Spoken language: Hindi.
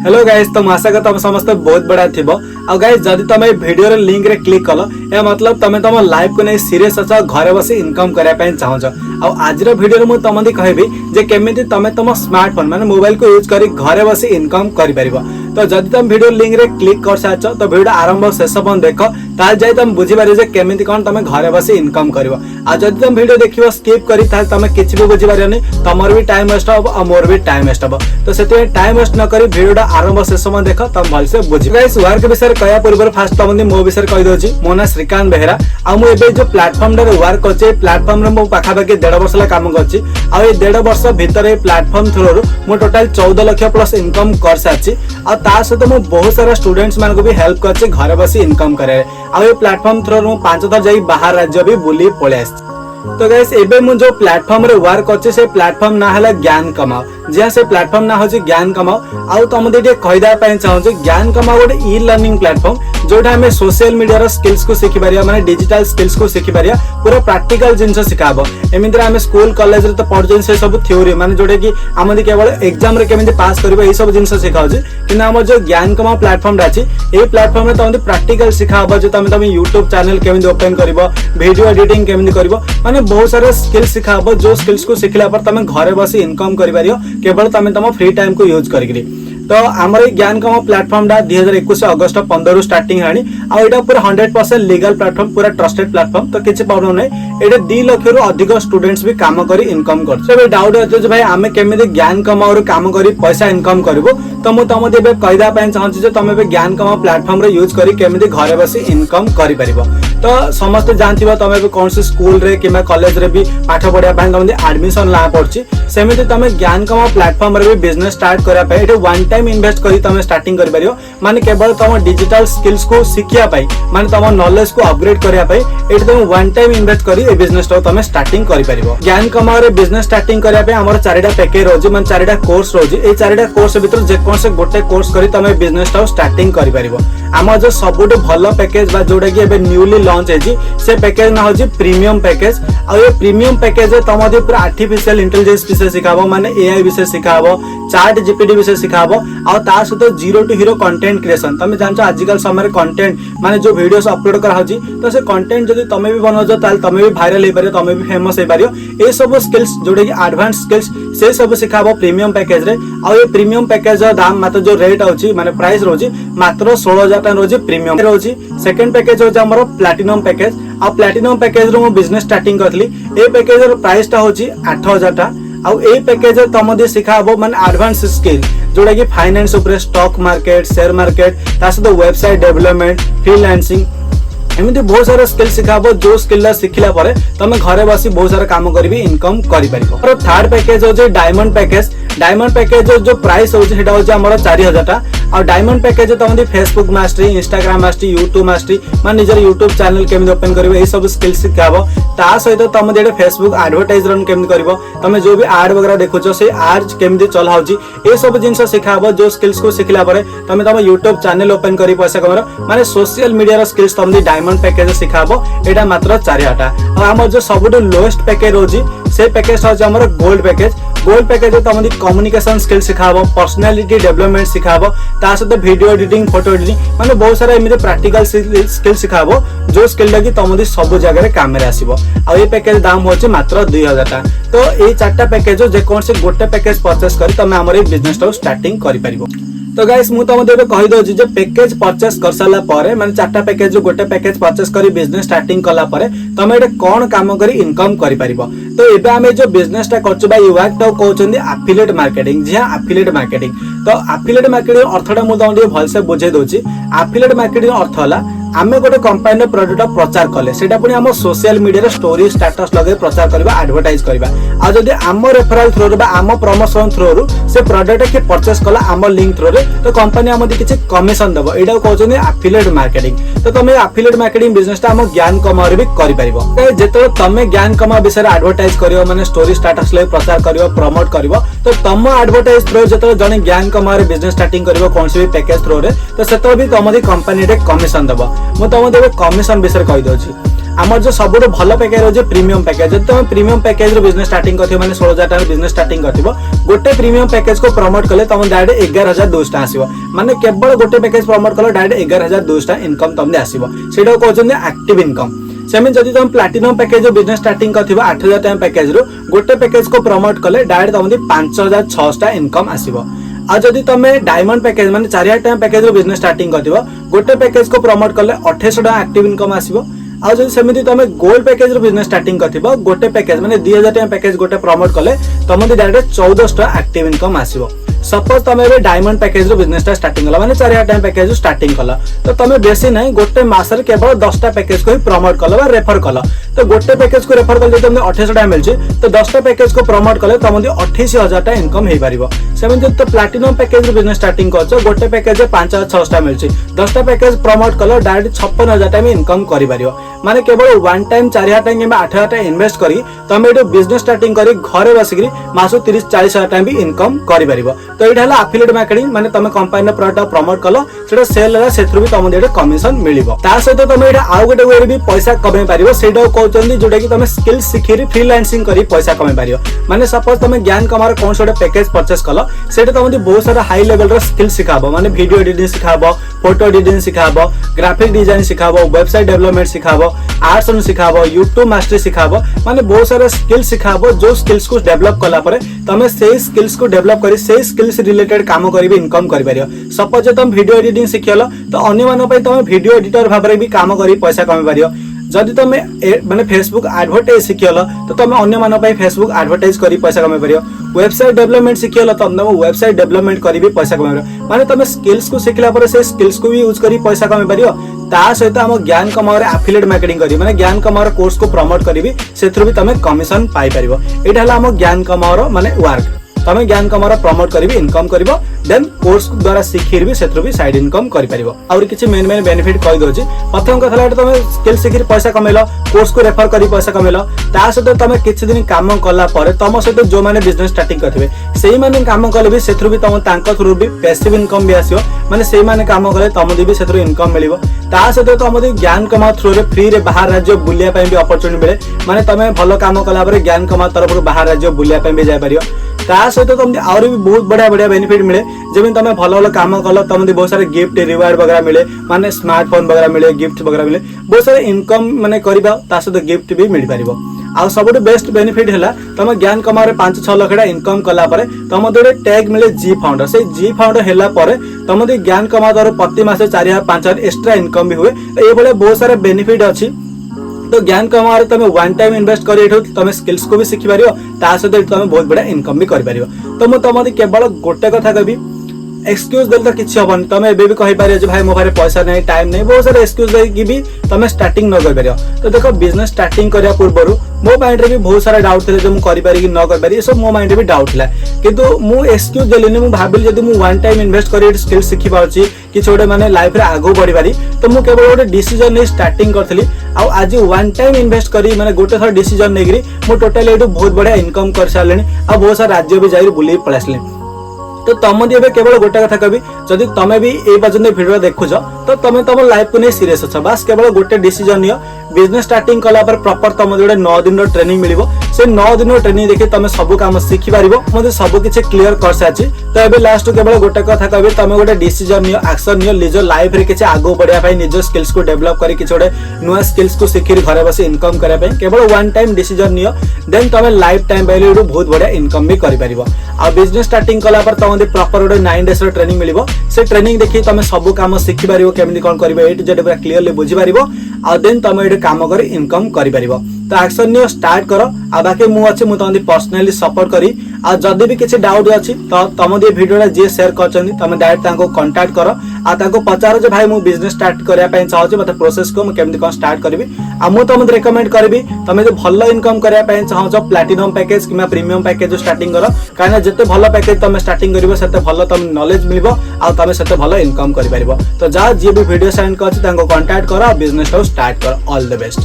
हेलो गाइस, तो आशा कर तुम समस्त बहुत बड़ा थिबो। आ गाइस जदि तुम वीडियो रे लिंक रे क्लिक कलो ए मतलब तुम तुम लाइफ को नहीं सीरियस अछ घरे बसी इनकम करिया पय चाहछ। आ आज रो वीडियो रे मु तुमदी कहबी जे केमिति तुम तुम स्मार्टफोन माने मोबाइल को यूज करी घरे बसी इनकम करि परिबो। तो जदि तुम वीडियो लिंक रे क्लिक कर साच तो वीडियो आरंभ शेष पन देखो ताल जाय तुम बुझी पारे जे केमिति कोन तुम घरे बसी इनकम करिवो। आ जदि तुम वीडियो देखिवो स्किप करी ताल तुम किछि भी बुझी पारियोनी, तमर भी टाइम वेस्ट हो आ मोर भी टाइम वेस्ट हो। तो सेते टाइम वेस्ट न करी वीडियो आरंभ शेष में देख तुम भलसे बुझ। गाइस वर्क विषय कहया पूर्व फास्ट तुम मो विषय कहि दोछि। मो ना श्रीकांत बेहेरा आ मु एबे जो प्लेटफॉर्म रे वर्क करछि प्लेटफॉर्म रे मो पाखा पाखी 1.5 वर्ष ला काम करछि। आ ए 1.5 वर्ष भीतर ए प्लेटफॉर्म थ्रू मो टोटल 14 लाख प्लस इनकम कर साछि। आ ता सहित मो बहुत सारा स्टूडेंट्स मान को भी हेल्प करछि घर बसी इनकम करे। आ ए प्लेटफॉर्म थ्रू मो 5 थर जाई बाहर राज्य भी बुली पळे आछि। तो गाइस एबे मु जो प्लेटफॉर्म रे वर्क करछि से प्लेटफॉर्म ना हला ज्ञान कमाओ। जे से प्लेटफॉर्म ना होछि ज्ञान कमाओ। आउ तुम दे कहिदा पय चाहू ज्ञान कमाओ गोटे ई लर्निंग प्लेटफॉर्म जोटा हमें सोशल मीडिया रो स्किल्स को सिखि पारिया माने डिजिटल स्किल्स को सिखि पारिया पूरा प्रैक्टिकल जिंस सिखाबो। एमिंद्र हमें स्कूल कॉलेज रे तो पढजन से सब थ्योरी माने जोटे कि हमदी केवल एग्जाम रे केमिति पास करबो ए सब जिंस सिखाउछि। किना हमर जो ज्ञान कमाओ प्लेटफॉर्म राछि ए प्लेटफॉर्म रे तुम प्रैक्टिकल सिखाबो जे तुम YouTube चैनल केमिति ओपन करबो, वीडियो एडिटिंग केमिति करबो, माने बहुत सारे स्किल्स सिखाबो। जो स्किल्स को सिखला पर तुम घरे बसी इनकम करि पारियो केवल तुम फ्री टाइम को यूज करिकरी। तो आमर ज्ञान कमाओ प्लेटफॉर्म डा 2021 अगस्त 15 रु स्टार्टिंग हानी। आ एटा पूरा 100% लीगल प्लेटफॉर्म, पूरा ट्रस्टेड प्लेटफॉर्म। तो किछि प्रॉब्लम नै। एटा 2 लाख रु अधिक स्टूडेंट्स भी काम करी इनकम कर। से डाउट होतो जे भाई आमे केमिति ज्ञान कमाओ रो काम करी पैसा इनकम करबो। तो मु तम देबे कहिदा पय चाहछि जे तमे बे ज्ञान कमाओ प्लेटफॉर्म रे यूज करी केमिति घरे बसी इनकम करि परिबो। तो समस्त जानथिबो तमे बे कोन से स्कूल रे किमा कॉलेज रे भी पाठ पढिया पय तमे एडमिशन ला पड़छि। सेमिति तमे ज्ञान कमाओ प्लेटफॉर्म रे भी बिजनेस स्टार्ट करा पय एटा वन टाइम इन्वेस्ट करी तमे स्टार्टिंग करि परियो। माने केवल तम डिजिटल स्किल्स को सिखिया पय माने तम नॉलेज को अपग्रेड करिया पय एटा तम वन टाइम इन्वेस्ट करी ए बिजनेस तो तमे स्टार्टिंग करि परिबो। ज्ञान कमाओ रे बिजनेस स्टार्टिंग करिया पय हमर 4टा पैकेज रोजी माने 4टा कोर्स रोजी। ए 4टा कोर्स भीतर जे कोन से गोटे कोर्स करी तमे बिजनेस तो स्टार्टिंग करि परिबो। हमर जो सबुट भलो पैकेज बा जोडा कि एबे न्यूली लॉन्च हेजी से पैकेज ना होजी प्रीमियम पैकेज। आ ये प्रीमियम पैकेज तम दे पूरा आर्टिफिशियल इंटेलिजेंस विषय सिखाबो, माने एआई विषय सिखाबो, चैट जीपीटी विषय सिखाबो। आ ता सहित zero to hero content creation. तमे जानछो आजकल समय रे कंटेंट माने जो वीडियोस अपलोड करा होजी तो से कंटेंट जदी तमे भी बनोजो ताल तमे भी वायरल हे परियो, तमे भी फेमस हे परियो। ए सब स्किल्स जोडे कि एडवांस स्किल्स से सब सिखाबो प्रीमियम पैकेज रे। आ ये प्रीमियम पैकेज रो दाम मात्र जो रेट होची माने प्राइस रोजी मात्र 16000 टका रोजी प्रीमियम रोजी। सेकंड पैकेज होची हमरो प्लैटिनम पैकेज। आ प्लैटिनम पैकेज रो मो बिजनेस स्टार्टिंग करथली। ए पैकेज रो प्राइस ता होची 8000 टका। आ ए पैकेज तम दे सिखाबो माने एडवांस स्किल जोडा कि फाइनेंस ऊपर, स्टॉक मार्केट, शेयर मार्केट, तास तो वेबसाइट डेवलपमेंट, फ्रीलांसिंग एमिति बहुत सारा स्किल सिखाबो। जो स्किल ला सिखिला परे तमे घरे बसी बहुत सारा काम करबी इनकम करि परिबो। और थर्ड पैकेज हो जे डायमंड पैकेज। डायमंड पैकेज जो प्राइस हो जे सेटा हो जे हमर 4000 टका। और डायमंड पैकेज तम दे Facebook mastery, Instagram mastery, YouTube mastery माने निजर यूट्यूब चैनल केमिति ओपन करबो ए सब स्किल सिखाबो। ता सहित तम दे फेसबुक एडवर्टाइज रन केमिति करबो, तमे जो भी एड वगैरह देखुछो से एड केमिति चला होजी ए सब जिंस सिखाबो। जो स्किल्स को सिखला परे तमे तम यूट्यूब चैनल ओपन करी पैसा कमारो माने सोशल मीडिया रो स्किल्स तम दे डायमंड पैकेज सिखाबो। एटा मात्र 4000 टका। और हमर जो सबुट लोएस्ट पैकेज होजी से पैकेज होजी हमर गोल्ड पैकेज। गोल्ड पैकेज तम दे कम्युनिकेशन स्किल सिखाबो, पर्सनालिटी डेवलपमेंट सिखाबो, ता सहित वीडियो एडिटिंग, फोटो एडिटिंग माने बहुत सारा एमिते प्रैक्टिकल स्किल सिखाबो। जो स्किल लगी तम दे सब जगह रे काम रे आसीबो। आ ए पैकेज दाम होची मात्र 2000 टका। तो ए 4टा पैकेज जे कोन से गोटे पैकेज परचेस करी तमे हमर ए बिजनेस तो स्टार्टिंग करि परिबो। तो गाइस मु तम देबे कहि दोछि जे पैकेज परचेस कर साला परे माने 4टा पैकेज जो गोटे पैकेज परचेस करी बिजनेस स्टार्टिंग कला परे तमे एटा कोन काम करी इनकम करि परिबो। तो एबे हमें जो बिजनेस ता करछु बा युवाक तो कहउछन्दी एफिलिएट मार्केटिंग। जे एफिलिएट मार्केटिंग तो एफिलिएट मार्केटिंग अर्थटा मु तम दे भलसे बुझे दोछि। एफिलिएट मार्केटिंग अर्थ हला आमे गोटे कंपनी प्रोडक्ट प्रचार कले सेटा पुनी हम सोशल मीडिया रे स्टोरी स्टेटस लगे प्रचार करबा, एडवर्टाइज करबा। आ जदी हम रेफरल थ्रू रे बा हम प्रमोशन थ्रू रू से प्रोडक्ट के परचेस कला हम लिंक थ्रू रे तो कंपनी हम दी किछ कमिशन देबो। एडा कहउछन्दी एफिलिएट मार्केटिंग। तो तमे एफिलिएट मार्केटिंग बिजनेस ता हम ज्ञान कमाओ रे भी करि परिबो। जेतो तमे ज्ञान कमाओ विषय एडवर्टाइज करियो माने स्टोरी स्टेटस ले प्रचार करियो, प्रमोट करियो तो तम एडवर्टाइज थ्रू जेतो जने ज्ञान कमाओ रे बिजनेस स्टार्टिंग करियो कोनसे भी पैकेज थ्रू रे तो सेतो भी तम दी कंपनी रे कमिशन देबो। मु तुमको कमिशन विषय कहि दउछि। आमर जो सबुठ भल पैकेज अच्छे प्रीमियम पैकेज। जब तुम प्रीमियम पैकेज बिजनेस स्टार्टिंग कर मैंने 16,000 टका बिजनेस स्टार्टिंग कर गोटे प्रीमियम पैकेज को प्रमोट कले तुम डायरेक्ट 11,200 आसो। माने केवल गोटे पैकेज प्रमोट कल डायरेक्ट 11,200 इनकम तुम आसो। से कहते एक्टिव इनकम। सेमती जब तुम प्लाटिनम पैकेज बिजनेस स्टार्टिंग कर 8,000 टका पैकेज रू गोटे पैकेज को प्रमोट कले डायरेक्ट तुम 5,600 इनकम आसो। आ जदि तुम डायमंड पैकेज माने 4,000 टका पैकेज बिजनेस स्टार्टिंग कर गोटे पैकेज को प्रमोट कले 2,800 टका एक्टिव इनकम आसो। आ जब सेमती तुम गोल्ड पैकेज बिजनेस स्टार्टिंग कर गोटे पैकेज माने 2,000 टका पैकेज गोटे प्रमोट कले तुम डायरेक्ट 1,400 टका एक्टिव इनकम आसो। सपोज तुम डायमंड पैकेज बिजनेस स्टार्टिंग कल माने 4,000 टका पैकेज स्टार्टिंग कल तो तुम बेसी ना गोटे मासरे केवल 10टा पैकेज को ही प्रमोट कल रेफर कल। तो गोटे पैकेज को रेफर कल तुमको 2,800 टका मिलছে तो 10टा पैकेज को प्रमोट कले तुम 28,000 टका इनकम हो पार। सेमती तो प्लाटिनम पैकेज बिजनेस स्टार्टिंग कर गोटे पैकेज 5,600 टका मिलছে 10टा पैकेज प्रमोट कल डायरेक्ट 56,000 टका इनकम कर माने केवल वन टाइम 4,000 टका कि 8,000 टका इन्वेस्ट करी तुम ये बिजनेस स्टार्टिंग करी घरे बसिक मास 30-40,000 टका भी इनकम कर। तो ये एफिलिएट मार्केटिंग माने तुम कंपनी प्रोडक्ट प्रमोट कल सेटा सेल है से तुम कमिशन मिलिबो। ता सहित तुम ये आउ गोटे वे भी पैसा कमाई पारिबो सेटा कहउचंदी जोटा कि तुम स्किल सिखिरी फ्रीलांसिंग करी पैसा कमाई पारिबो। माने सपोज तुम ज्ञानकमार कौन से पैकेज परचेस कल सेटा तुम बहुत सारा हाई लेवल रो स्किल सिखाबो। माने वीडियो एडिटिंग सिखाबो, फोटो एडिटिंग सिखाबो, ग्राफिक डिजाइन सिखाबो, वेबसाइट डेवलपमेंट सिखाबो, आर्ट्स ऑन सिखाबो, यूट्यूब मास्टरी सिखाबो। माने बहुत सारा स्किल सिखाबो जो स्किल्स को डेवलप कला परे तुम से स्किल्स को डेवलप करी से स्किल्स रिलेटेड काम करी इनकम कर पारियो। सपोज तुम वीडियो एडिटिंग सिखल तो अन्य मानन पई तुम वीडियो एडिटर भाव में भी काम करी पैसा कमाई पारियो। जदि तुम माने फेसबुक एडवर्टाइज सिखल तो तुम अन्य मानन पई फेसबुक एडवर्टाइज करी पैसा कमाई पारियो। वेबसाइट डेवलपमेंट सिखल तो तुम वेबसाइट डेवलपमेंट करी भी पैसा कमाई पारियो। माने तुम स्किल्स को सिखला पर से स्किल्स को भी यूज करी पैसा कमाई पारियो। ता सहित हम ज्ञानकमाओ एफिलिएट मार्केटिंग करी माने ज्ञानकमाओ कोर्स को प्रमोट करी भी सेथरु भी तुम कमिशन पाई पारियो। एटा हला हम ज्ञानकमाओ माने वर्क तुम ज्ञानकमाओ प्रमोट करी इनकम करिवो देन कोर्स द्वारा सिखिर भी सेथरु भी साइड इनकम करि परिवो। और किछि मेन बेनिफिट कहि दोछि। प्रथम कथा लाटे तुम स्किल सिखिर पैसा कमेलो कोर्स को रेफर करी पैसा कमेलो ता सहित तुम किछि दिन काम कला परे तुम सहित जो माने बिजनेस स्टार्टिंग करथिबे सेही माने काम कले भी सेथरु भी तुम तांका थ्रू भी पैसिव इनकम भी आसीयो। माने सेही माने काम कले तुम भी सेथरु इनकम मिलिवो। ता सहित तुम ज्ञानकमाओ थ्रू रे फ्री रे बाहर राज्य बुलिया पय भी अपॉर्चुनिटी मिले। माने तुम भलो काम कला परे ज्ञानकमाओ तरफ बाहर राज्य बुलिया पय भी जाय परियो। ता सहित तुम और भी बहुत बढ़िया बढ़िया बेनिफिट मिले जब तुम भल भल काम कल तुम बहुत सारे गिफ्ट रिवार्ड वगैरह मिले। माने स्मार्टफोन वगैरह मिले गिफ्ट वगैरह मिले बहुत सारे इनकम माने करबा ता सहित गिफ्ट भी मिल पारिबो। आ सबुठ बेस्ट बेनिफिट है तुम ज्ञानकमाओ 5-6 लाख इनकम कला परे तुम गोटे टैग मिले जी फाउंडर। से जी फाउंडर हैला परे तुम ज्ञानकमाओ द्वारा प्रति मासे 4,000-5,000 एक्स्ट्रा इनकम भी हुए। ये भले बहुत सारे बेनिफिट अच्छी। तो ज्ञानकमाओ तुम वन टाइम इन्वेस्ट कर तुम स्किल्स को भी शिखि पार ता सहित तुम बहुत बढ़िया इनकम भी कर पार। तो मुझे तुम केवल गोटे कथा कहि एक्सक्यूज देल तो किसी हम तुम ए कही पारे भाई मो पारे पैसा नहीं टाइम नहीं बहुत सारे एक्सक्यूज देकी भी तुम स्टार्टिंग न कर पार। तो देखो बिजनेस स्टार्टिंग करने पूर्व मो माइंड रे भी बहुत सारा डाउट थे जो मुझे कर पारि कि न कर पारि सब मो माइंड रे भी डाउट था किंतु मु एक्सक्यूज देलिनी मु भाबिल जदी मु वन टाइम इन्वेस्ट कर स्किल शिखि पाउची कि छोटे माने लाइफ रे आगो बढ़ी पारि तो मु केवल गोटे डिसीजन नै स्टार्टिंग करथली। आ आज वन टाइम इन्वेस्ट करी माने गोटे थर डिसीजन नै गिरी मु टोटल एटू बहुत बढ़िया इनकम कर सारलेनी। आ बहुत सारा राज्य भी जाई बुली पळासले। तो तुम दिए केवल गोटे कथा कहि जदि तुम भी ए पर्यंत वीडियो देखुछ तो तुम तुम लाइफ को नहीं सीरियस अछ बस केवल गोटे डिसीजन नियो। बिजनेस स्टार्टिंग कला पर प्रॉपर तुम गोटे 9 दिन ट्रेनिंग मिलिबो। से 9 दिन ट्रेनिंग देखि तुम सब काम शिखि पारिबो। मते सब किछि क्लियर कर साची। तो एबे लास्ट केवल गोटे कथा कहि तुम गोटे डिसीजन नियो एक्शन नियो निज लाइफ रे किछि आगो बढ़िया पई निज स्किल्स को डेवलप करी किछि गोटे नुवा स्किल्स को शिखि घरे बसी इनकम करै पई केवल वन टाइम डिसीजन नियो देन तुम लाइफ टाइम वैल्यू बहुत बढ़िया इनकम भी करि पारिबो। आ बिजनेस स्टार्टिंग कला पर तुम प्रॉपर गोटे 9 डेज ट्रेनिंग मिलिबो। से ट्रेनिंग देखि तुम सब काम शिखि पारिबो केमनि कोन करबो ए टू जेड पूरा क्लियरली बुझि पारिबो। आ देन तुम एटे काम कर इनकम करि पारिबो। तो एक्शन नियो स्टार्ट करो। आ बाकी मु अछि मु तुम पर्सनली सपोर्ट करी। आ जदि भी किछि डाउट अछि तो तुम दे वीडियो जे शेयर करछनी तुम डायरेक्ट ताको कांटेक्ट करो। आ ताको पचारो जे भाई मु बिजनेस स्टार्ट करिया पय चाहछि मते प्रोसेस को मु केमनि कोन स्टार्ट करबी। आ मु तुम रेकमेंड करबी तुम जे भलो इनकम करिया पय चाहछ प्लैटिनम पैकेज किमा प्रीमियम पैकेज स्टार्टिंग करो। कारण जते भलो पैकेज तुम स्टार्टिंग करिवो सेते भलो तुम नॉलेज मिलिबो आ तुम सेते भलो इनकम करि पारिबो। तो जा जे भी वीडियो सेंड करछि ताको कांटेक्ट करो बिजनेस को स्टार्ट करो। All the best.